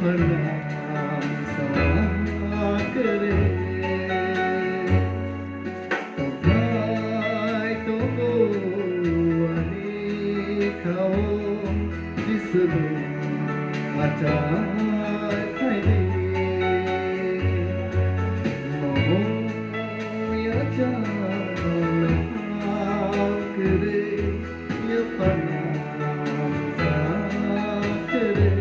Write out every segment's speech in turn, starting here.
Pernah sama kere Togai toko ani kau disebut macai kaini Mohon ya jangan kere ya pernah sama kere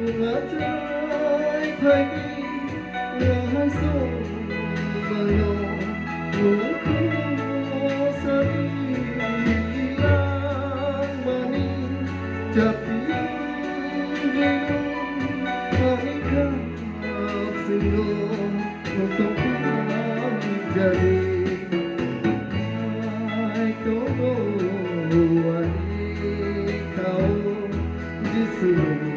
Ngajai thagi ngahai so malo luku sari lang mani jati gelo manika singo untuk kami jadi ai togo wani kau di seluruh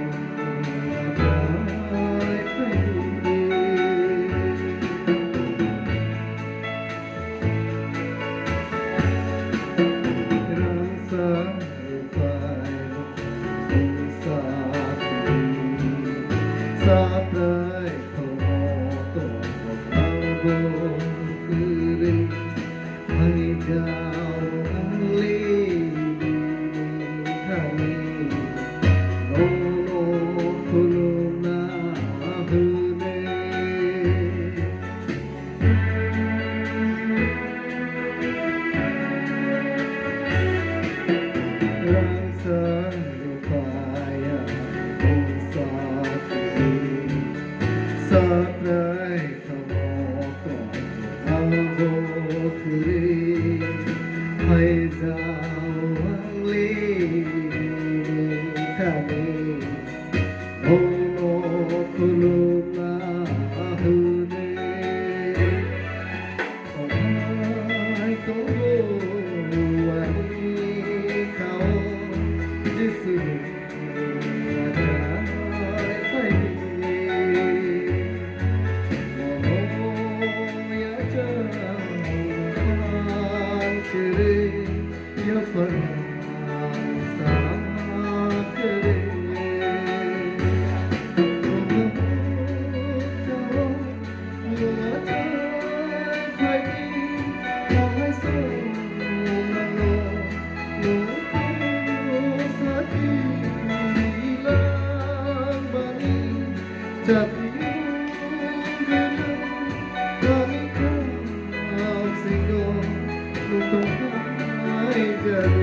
Jadi